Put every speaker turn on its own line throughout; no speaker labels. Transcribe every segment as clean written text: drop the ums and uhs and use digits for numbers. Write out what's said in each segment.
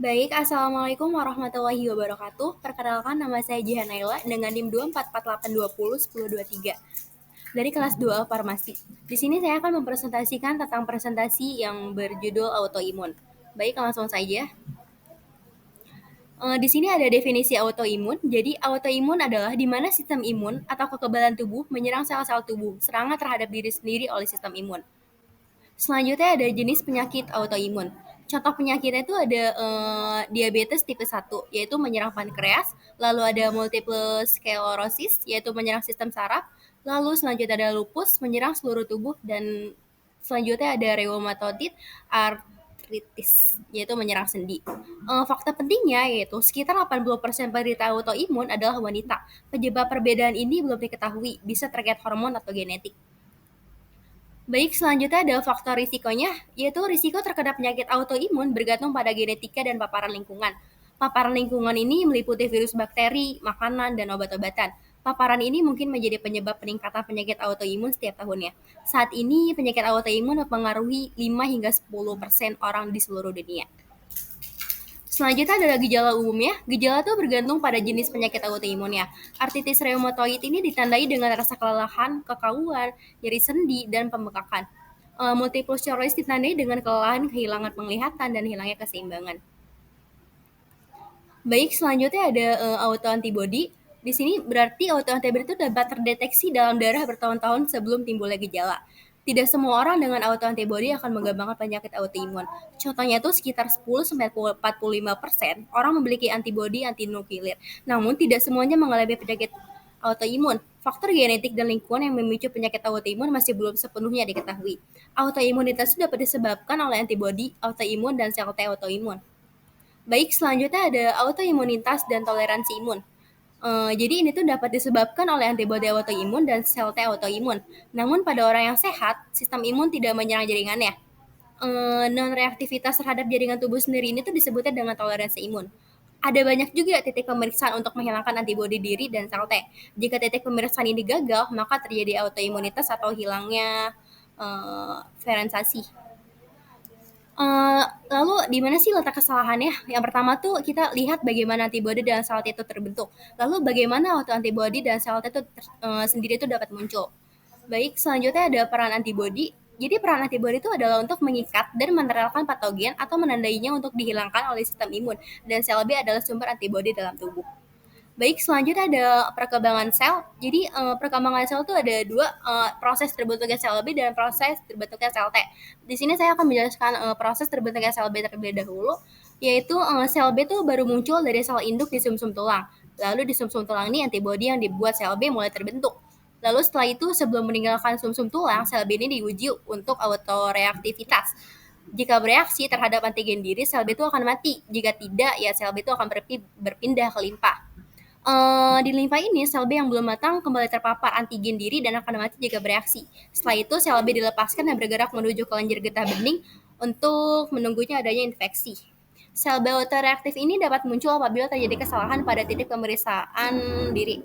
Baik, Assalamualaikum warahmatullahi wabarakatuh. Perkenalkan nama saya Jihan Naila dengan NIM 24480101023 dari kelas 2 Farmasi. Di sini saya akan mempresentasikan tentang presentasi yang berjudul autoimun. Baik, langsung saja. Di sini ada definisi autoimun. Jadi, autoimun adalah di mana sistem imun atau kekebalan tubuh menyerang sel-sel tubuh, serangan terhadap diri sendiri oleh sistem imun. Selanjutnya ada jenis penyakit autoimun. Contoh penyakitnya itu ada diabetes tipe 1, yaitu menyerang pankreas, lalu ada multiple sclerosis, yaitu menyerang sistem saraf, lalu selanjutnya ada lupus, menyerang seluruh tubuh, dan selanjutnya ada rheumatoid arthritis, yaitu menyerang sendi. Fakta pentingnya yaitu sekitar 80% penderita autoimun adalah wanita. Penyebab perbedaan ini belum diketahui, bisa terkait hormon atau genetik. Baik, selanjutnya ada faktor risikonya, yaitu risiko terkena penyakit autoimun bergantung pada genetika dan paparan lingkungan. Paparan lingkungan ini meliputi virus bakteri, makanan, dan obat-obatan. Paparan ini mungkin menjadi penyebab peningkatan penyakit autoimun setiap tahunnya. Saat ini, penyakit autoimun mempengaruhi 5 hingga 10% orang di seluruh dunia. Selanjutnya adalah gejala umumnya. Gejala itu bergantung pada jenis penyakit autoimunnya. Artritis reumatoid ini ditandai dengan rasa kelelahan, kekauan, nyeri sendi, dan pembekakan. Multiple sclerosis ditandai dengan kelelahan, kehilangan penglihatan, dan hilangnya keseimbangan. Baik, selanjutnya ada autoantibody. Di sini berarti autoantibody itu dapat terdeteksi dalam darah bertahun-tahun sebelum timbulnya gejala. Tidak semua orang dengan autoantibody akan mengembangkan penyakit autoimun. Contohnya itu sekitar 10-45% orang memiliki antibody antinuklir. Namun tidak semuanya mengalami penyakit autoimun. Faktor genetik dan lingkungan yang memicu penyakit autoimun masih belum sepenuhnya diketahui. Autoimunitas itu dapat disebabkan oleh antibody autoimun dan sel T autoimun. Baik, selanjutnya ada autoimunitas dan toleransi imun. Jadi ini tuh dapat disebabkan oleh antibodi autoimun dan sel T autoimun. Namun pada orang yang sehat, sistem imun tidak menyerang jaringannya. Non-reaktivitas terhadap jaringan tubuh sendiri ini tuh disebutnya dengan toleransi imun. Ada banyak juga titik pemeriksaan untuk menghilangkan antibodi diri dan sel T. Jika titik pemeriksaan ini gagal, maka terjadi autoimunitas atau hilangnya diferensiasi. Lalu di mana sih letak kesalahannya? Yang pertama tuh kita lihat bagaimana antibodi dan sel T itu terbentuk. Lalu bagaimana autoantibodi dan sel T itu sendiri itu dapat muncul. Baik, selanjutnya ada peran antibodi. Jadi peran antibodi itu adalah untuk mengikat dan meneralkan patogen atau menandainya untuk dihilangkan oleh sistem imun. Dan sel B adalah sumber antibodi dalam tubuh. Baik, selanjutnya ada perkembangan sel. Jadi perkembangan sel itu ada dua, proses terbentuknya sel B dan proses terbentuknya sel T. Di sini saya akan menjelaskan proses terbentuknya sel B terlebih dahulu, yaitu sel B itu baru muncul dari sel induk di sumsum tulang. Lalu di sumsum tulang ini antibodi yang dibuat sel B mulai terbentuk. Lalu setelah itu sebelum meninggalkan sumsum tulang, sel B ini diuji untuk autoreaktivitas. Jika bereaksi terhadap antigen diri, sel B itu akan mati. Jika tidak, ya sel B itu akan berpindah ke limpa. Di limfa ini, sel B yang belum matang kembali terpapar antigen diri dan akan mati jika bereaksi. Setelah itu, sel B dilepaskan dan bergerak menuju ke lenjer getah bening untuk menunggunya adanya infeksi. Sel B autoreaktif ini dapat muncul apabila terjadi kesalahan pada titik pemeriksaan diri.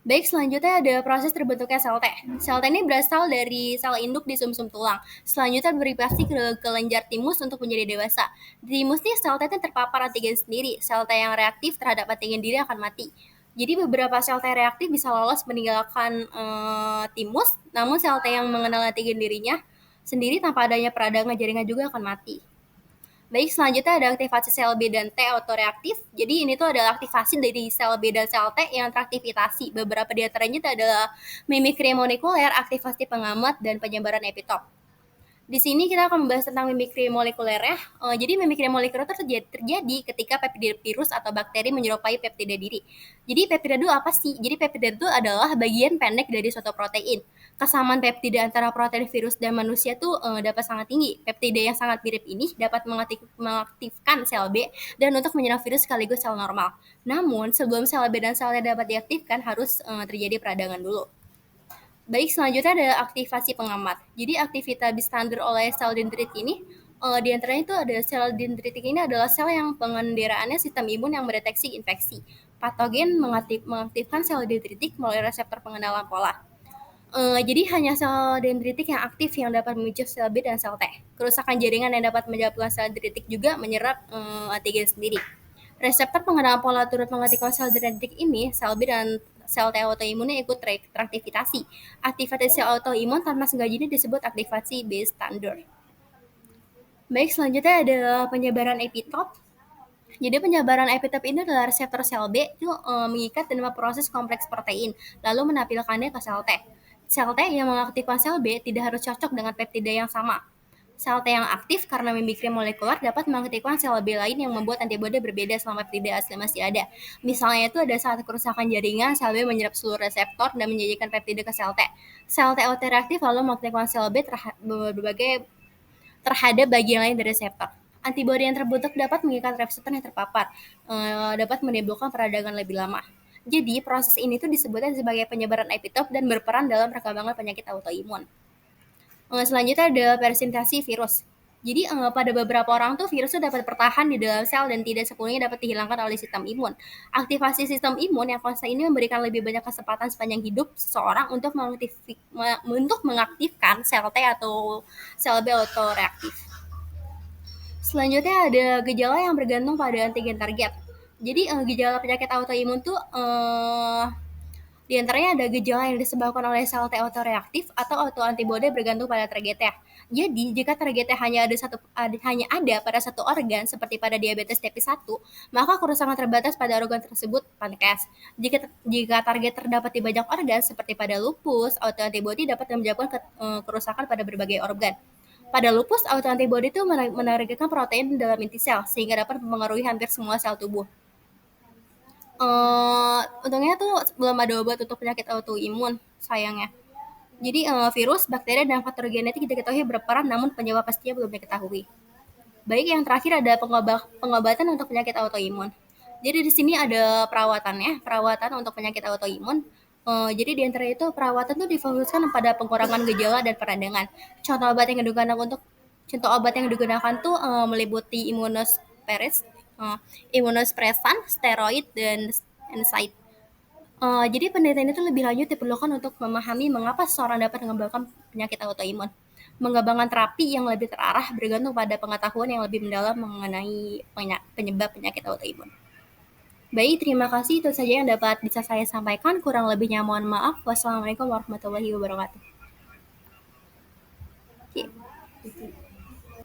Baik, selanjutnya ada proses terbentuknya sel T. Sel T ini berasal dari sel induk di sumsum tulang. Selanjutnya bermigrasi ke kelenjar timus untuk menjadi dewasa. Di timus nih, sel T itu terpapar antigen sendiri. Sel T yang reaktif terhadap antigen diri akan mati. Jadi beberapa sel T reaktif bisa lolos meninggalkan timus, namun sel T yang mengenal antigen dirinya sendiri tanpa adanya peradangan jaringan juga akan mati. Baik, selanjutnya ada aktivasi sel B dan T autoreaktif. Jadi ini tuh adalah aktivasi dari sel B dan sel T yang teraktivasi. Beberapa di antaranya itu adalah mimikri molekuler, aktivasi pengamat, dan penyebaran epitop. Di sini kita akan membahas tentang mimikri molekulernya. Jadi mimikri molekuler terjadi ketika peptida virus atau bakteri menyerupai peptida diri. Jadi peptida itu apa sih? Jadi peptida itu adalah bagian pendek dari suatu protein. Kesamaan peptida antara protein virus dan manusia tuh dapat sangat tinggi. Peptida yang sangat mirip ini dapat mengaktifkan sel B dan untuk menyerang virus sekaligus sel normal. Namun sebelum sel B dan sel T dapat diaktifkan harus terjadi peradangan dulu. Baik, selanjutnya ada aktivasi pengamat. Jadi aktivitas standar oleh sel dendrit ini, di antaranya itu ada sel dendritik ini adalah sel yang pengendaraannya sistem imun yang mendeteksi infeksi. Patogen mengaktifkan sel dendritik melalui reseptor pengenalan pola. Jadi hanya sel dendritik yang aktif yang dapat memicu sel B dan sel T. Kerusakan jaringan yang dapat menyebabkan sel dendritik juga menyerap antigen sendiri. Reseptor pengenal pola turut mengaktifkan sel dendritik ini, sel B dan sel T autoimunnya ikut teraktivasi. Aktivasi sel autoimun tanpa sengaja ini disebut aktivasi B standar. Baik, selanjutnya ada penyebaran epitop. Jadi penyebaran epitop ini adalah reseptor sel B itu mengikat dan memproses kompleks protein, lalu menampilkannya ke sel T. Sel T yang mengaktifkan sel B tidak harus cocok dengan peptida yang sama. Sel T yang aktif karena mimikri molekular dapat mengaktifkan sel B lain yang membuat antibodi berbeda selama peptida asli masih ada. Misalnya itu ada saat kerusakan jaringan, sel B menyerap seluruh reseptor dan menjanjikan peptida ke sel T. Sel T autoreaktif lalu mengaktifkan sel B terhadap bagian lain dari reseptor. Antibodi yang terbentuk dapat mengikat reseptor yang terpapar, dapat menimbulkan peradangan lebih lama. Jadi proses ini tuh disebutkan sebagai penyebaran epitop dan berperan dalam perkembangan penyakit autoimun. Selanjutnya ada presentasi virus. Jadi pada beberapa orang tuh virus tuh dapat bertahan di dalam sel dan tidak sepenuhnya dapat dihilangkan oleh sistem imun. Aktivasi sistem imun yang konstan ini memberikan lebih banyak kesempatan sepanjang hidup seseorang untuk mengaktifkan sel T atau sel B autoreaktif. Selanjutnya ada gejala yang bergantung pada antigen target. Jadi gejala penyakit autoimun tuh di antaranya ada gejala yang disebabkan oleh sel T autoreaktif atau autoantibodi bergantung pada targetnya. Jadi, jika targetnya hanya ada pada satu organ seperti pada diabetes tipe 1, maka kerusakan terbatas pada organ tersebut pankreas. Jika target terdapat di banyak organ seperti pada lupus, autoantibodi dapat menyebabkan kerusakan pada berbagai organ. Pada lupus, autoantibodi itu menargetkan protein dalam inti sel sehingga dapat mempengaruhi hampir semua sel tubuh. Untungnya tuh belum ada obat untuk penyakit autoimun, sayangnya. Jadi virus, bakteri, dan faktor genetik diketahui berperan, namun penyebab pastinya belum diketahui. Baik, yang terakhir ada pengobatan untuk penyakit autoimun. Jadi di sini ada perawatan untuk penyakit autoimun. Jadi di antara itu perawatan tuh difokuskan pada pengurangan gejala dan peradangan. Contoh obat yang digunakan tuh meliputi imunospresan, steroid, dan NSAID. Jadi penelitian itu lebih lanjut diperlukan untuk memahami mengapa seseorang dapat mengembangkan penyakit autoimun. Mengembangkan terapi yang lebih terarah bergantung pada pengetahuan yang lebih mendalam mengenai penyebab penyakit autoimun. Baik, terima kasih. Itu saja yang dapat bisa saya sampaikan. Kurang lebihnya mohon maaf. Wassalamualaikum warahmatullahi wabarakatuh. Oke.